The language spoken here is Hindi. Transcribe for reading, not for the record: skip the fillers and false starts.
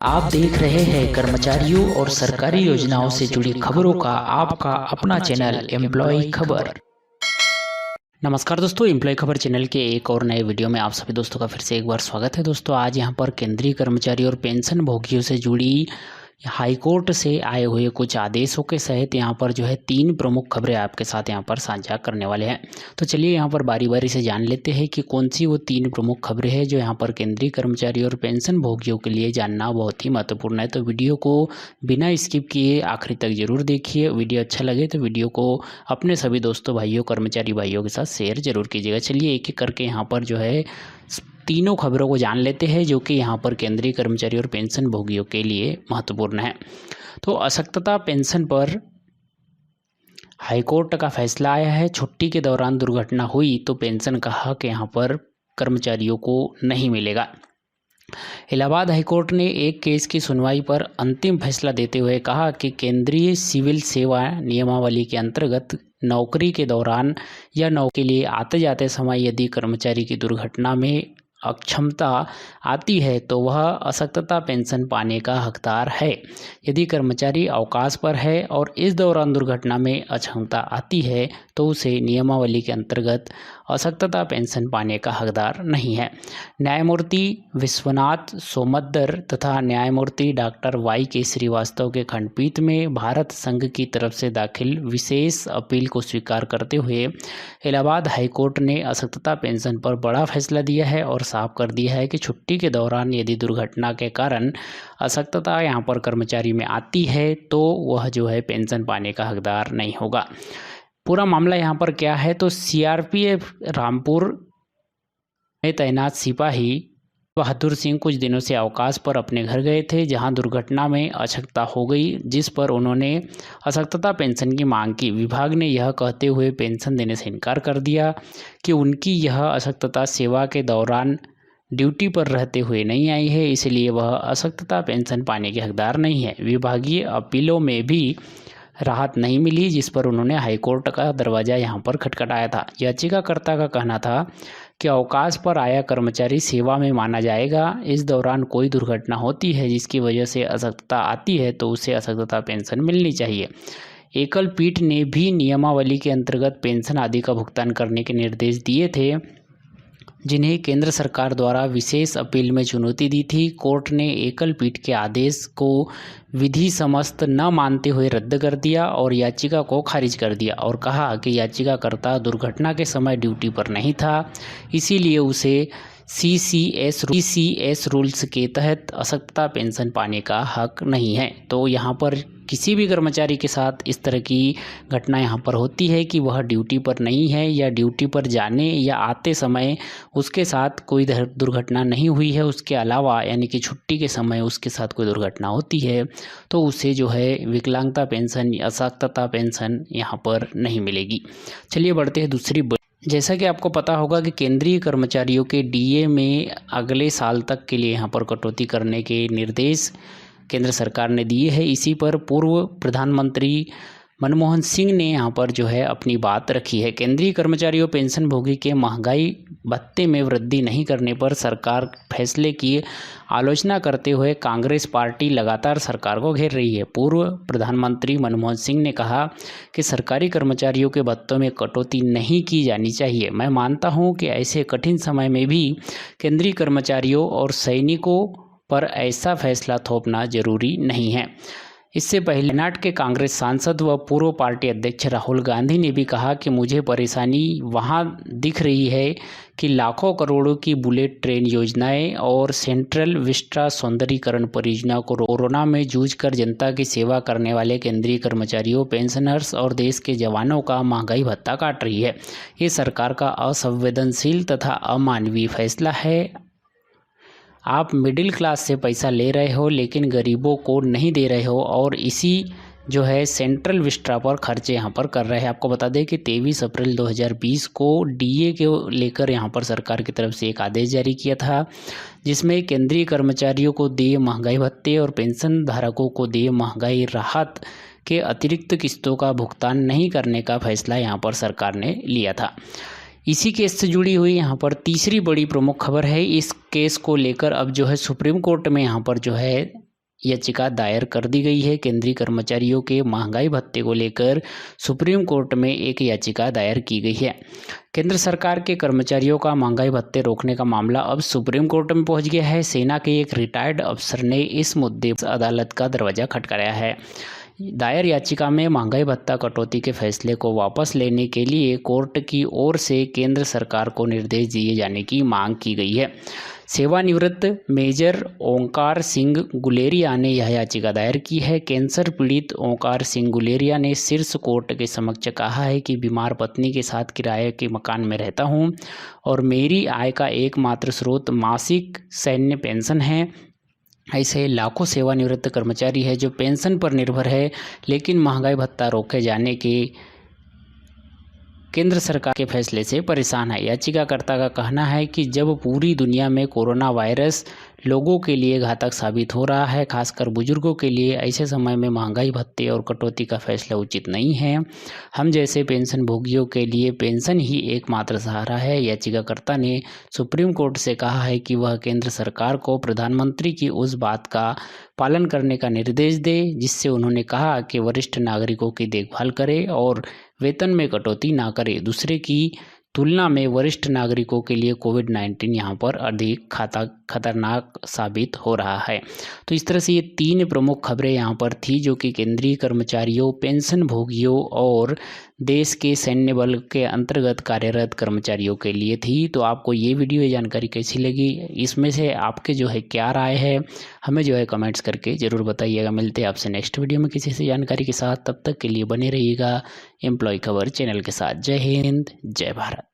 आप देख रहे हैं कर्मचारियों और सरकारी योजनाओं से जुड़ी खबरों का आपका अपना चैनल एम्प्लॉय खबर। नमस्कार दोस्तों, एम्प्लॉय खबर चैनल के एक और नए वीडियो में आप सभी दोस्तों का फिर से एक बार स्वागत है। दोस्तों आज यहां पर केंद्रीय कर्मचारी और पेंशन भोगियों से जुड़ी हाईकोर्ट से आए हुए कुछ आदेशों के सहित यहाँ पर जो है 3 प्रमुख खबरें आपके साथ यहाँ पर साझा करने वाले हैं। तो चलिए यहाँ पर बारी बारी से जान लेते हैं कि कौन सी वो 3 प्रमुख खबरें हैं जो यहाँ पर केंद्रीय कर्मचारी और पेंशन भोगियों के लिए जानना बहुत ही महत्वपूर्ण है। तो वीडियो को बिना स्किप किए आखिरी तक जरूर देखिए। वीडियो अच्छा लगे तो वीडियो को अपने सभी दोस्तों भाइयों कर्मचारी भाइयों के साथ शेयर जरूर कीजिएगा। चलिए एक एक करके यहाँ पर जो है तीनों खबरों को जान लेते हैं जो कि यहाँ पर केंद्रीय कर्मचारी और पेंशन भोगियों के लिए महत्वपूर्ण है। तो अशक्तता पेंशन पर हाईकोर्ट का फैसला आया है। छुट्टी के दौरान दुर्घटना हुई तो पेंशन का हक यहाँ पर कर्मचारियों को नहीं मिलेगा। इलाहाबाद हाईकोर्ट ने एक केस की सुनवाई पर अंतिम फैसला देते हुए कहा कि केंद्रीय सिविल सेवा नियमावली के अंतर्गत नौकरी के दौरान या नौकरी के लिए आते जाते समय यदि कर्मचारी की दुर्घटना में अक्षमता आती है तो वह अशक्तता पेंशन पाने का हकदार है। यदि कर्मचारी अवकाश पर है और इस दौरान दुर्घटना में अक्षमता आती है तो उसे नियमावली के अंतर्गत अशक्तता पेंशन पाने का हकदार नहीं है। न्यायमूर्ति विश्वनाथ सोमद्दर तथा न्यायमूर्ति डॉक्टर वाई के श्रीवास्तव के खंडपीठ में भारत संघ की तरफ से दाखिल विशेष अपील को स्वीकार करते हुए इलाहाबाद हाईकोर्ट ने अशक्तता पेंशन पर बड़ा फैसला दिया है और साफ कर दिया है कि छुट्टी के दौरान यदि दुर्घटना के कारण अशक्तता यहाँ पर कर्मचारी में आती है तो वह जो है पेंशन पाने का हकदार नहीं होगा। पूरा मामला यहाँ पर क्या है तो सीआरपीएफ रामपुर में तैनात सिपाही बहादुर सिंह कुछ दिनों से अवकाश पर अपने घर गए थे जहां दुर्घटना में अशक्तता हो गई, जिस पर उन्होंने अशक्तता पेंशन की मांग की। विभाग ने यह कहते हुए पेंशन देने से इनकार कर दिया कि उनकी यह अशक्तता सेवा के दौरान ड्यूटी पर रहते हुए नहीं आई है, इसलिए वह अशक्तता पेंशन पाने के हकदार नहीं है। विभागीय अपीलों में भी राहत नहीं मिली, जिस पर उन्होंने हाईकोर्ट का दरवाजा यहां पर खटखटाया था। याचिकाकर्ता का कहना था कि अवकाश पर आया कर्मचारी सेवा में माना जाएगा। इस दौरान कोई दुर्घटना होती है जिसकी वजह से अशक्तता आती है तो उसे अशक्तता पेंशन मिलनी चाहिए। एकल पीठ ने भी नियमावली के अंतर्गत पेंशन आदि का भुगतान करने के निर्देश दिए थे जिन्हें केंद्र सरकार द्वारा विशेष अपील में चुनौती दी थी। कोर्ट ने एकल पीठ के आदेश को विधि समस्त न मानते हुए रद्द कर दिया और याचिका को खारिज कर दिया और कहा कि याचिकाकर्ता दुर्घटना के समय ड्यूटी पर नहीं था, इसीलिए उसे सीसीएस रूल्स के तहत अशक्तता पेंशन पाने का हक नहीं है। तो यहाँ पर किसी भी कर्मचारी के साथ इस तरह की घटना यहाँ पर होती है कि वह ड्यूटी पर नहीं है या ड्यूटी पर जाने या आते समय उसके साथ कोई दुर्घटना नहीं हुई है, उसके अलावा यानी कि छुट्टी के समय उसके साथ कोई दुर्घटना होती है तो उसे जो है विकलांगता पेंशन या अशक्तता पेंशन यहाँ पर नहीं मिलेगी। चलिए बढ़ते हैं दूसरी। जैसा कि आपको पता होगा कि केंद्रीय कर्मचारियों के डीए में अगले साल तक के लिए यहाँ पर कटौती करने के निर्देश केंद्र सरकार ने दिए हैं। इसी पर पूर्व प्रधानमंत्री मनमोहन सिंह ने यहाँ पर जो है अपनी बात रखी है। केंद्रीय कर्मचारियों पेंशन भोगी के महंगाई भत्ते में वृद्धि नहीं करने पर सरकार फैसले की आलोचना करते हुए कांग्रेस पार्टी लगातार सरकार को घेर रही है। पूर्व प्रधानमंत्री मनमोहन सिंह ने कहा कि सरकारी कर्मचारियों के भत्तों में कटौती नहीं की जानी चाहिए। मैं मानता हूं कि ऐसे कठिन समय में भी केंद्रीय कर्मचारियों और सैनिकों पर ऐसा फैसला थोपना जरूरी नहीं है। इससे पहले नाट के कांग्रेस सांसद व पूर्व पार्टी अध्यक्ष राहुल गांधी ने भी कहा कि मुझे परेशानी वहां दिख रही है कि लाखों करोड़ों की बुलेट ट्रेन योजनाएं और सेंट्रल विस्टा सौंदर्यीकरण परियोजना को कोरोना में जूझकर जनता की सेवा करने वाले केंद्रीय कर्मचारियों, पेंशनर्स और देश के जवानों का महंगाई भत्ता काट रही है। ये सरकार का असंवेदनशील तथा अमानवीय फैसला है। आप मिडिल क्लास से पैसा ले रहे हो लेकिन गरीबों को नहीं दे रहे हो और इसी जो है सेंट्रल विस्टा पर खर्चे यहाँ पर कर रहे हैं। आपको बता दें कि 23 अप्रैल 2020 को डीए के लेकर यहाँ पर सरकार की तरफ से एक आदेश जारी किया था जिसमें केंद्रीय कर्मचारियों को देय महंगाई भत्ते और पेंशन धारकों को देय महंगाई राहत के अतिरिक्त किस्तों का भुगतान नहीं करने का फैसला यहाँ पर सरकार ने लिया था। इसी केस से जुड़ी हुई यहाँ पर तीसरी बड़ी प्रमुख खबर है। इस केस को लेकर अब जो है सुप्रीम कोर्ट में यहाँ पर जो है याचिका दायर कर दी गई है। केंद्रीय कर्मचारियों के महंगाई भत्ते को लेकर सुप्रीम कोर्ट में एक याचिका दायर की गई है। केंद्र सरकार के कर्मचारियों का महंगाई भत्ते रोकने का मामला अब सुप्रीम कोर्ट में पहुंच गया है। सेना के एक रिटायर्ड अफसर ने इस मुद्दे पर अदालत का दरवाजा खटखटाया है। दायर याचिका में महंगाई भत्ता कटौती के फैसले को वापस लेने के लिए कोर्ट की ओर से केंद्र सरकार को निर्देश दिए जाने की मांग की गई है। सेवानिवृत्त मेजर ओंकार सिंह गुलेरिया ने यह याचिका दायर की है। कैंसर पीड़ित ओंकार सिंह गुलेरिया ने शीर्ष कोर्ट के समक्ष कहा है कि बीमार पत्नी के साथ किराए के मकान में रहता हूं और मेरी आय का एकमात्र स्रोत मासिक सैन्य पेंशन है। ऐसे लाखों सेवानिवृत्त कर्मचारी है जो पेंशन पर निर्भर है, लेकिन महंगाई भत्ता रोके जाने के केंद्र सरकार के फैसले से परेशान है। याचिकाकर्ता का कहना है कि जब पूरी दुनिया में कोरोना वायरस लोगों के लिए घातक साबित हो रहा है, खासकर बुजुर्गों के लिए, ऐसे समय में महंगाई भत्ते और कटौती का फैसला उचित नहीं है। हम जैसे पेंशन भोगियों के लिए पेंशन ही एकमात्र सहारा है। याचिकाकर्ता ने सुप्रीम कोर्ट से कहा है कि वह केंद्र सरकार को प्रधानमंत्री की उस बात का पालन करने का निर्देश दे जिससे उन्होंने कहा कि वरिष्ठ नागरिकों की देखभाल करे और वेतन में कटौती ना करे। दूसरे की तुलना में वरिष्ठ नागरिकों के लिए कोविड-19 यहाँ पर अधिक खतरनाक साबित हो रहा है। तो इस तरह से ये 3 प्रमुख खबरें यहाँ पर थी जो कि केंद्रीय कर्मचारियों, पेंशन भोगियों और देश के सैन्य बल के अंतर्गत कार्यरत कर्मचारियों के लिए थी। तो आपको ये वीडियो, ये जानकारी कैसी लगी, इसमें से आपके जो है क्या राय है, हमें जो है कमेंट्स करके ज़रूर बताइएगा। मिलते हैं आपसे नेक्स्ट वीडियो में किसी से जानकारी के साथ। तब तक के लिए बने रहिएगा एम्प्लॉय खबर चैनल के साथ। जय हिंद, जय भारत।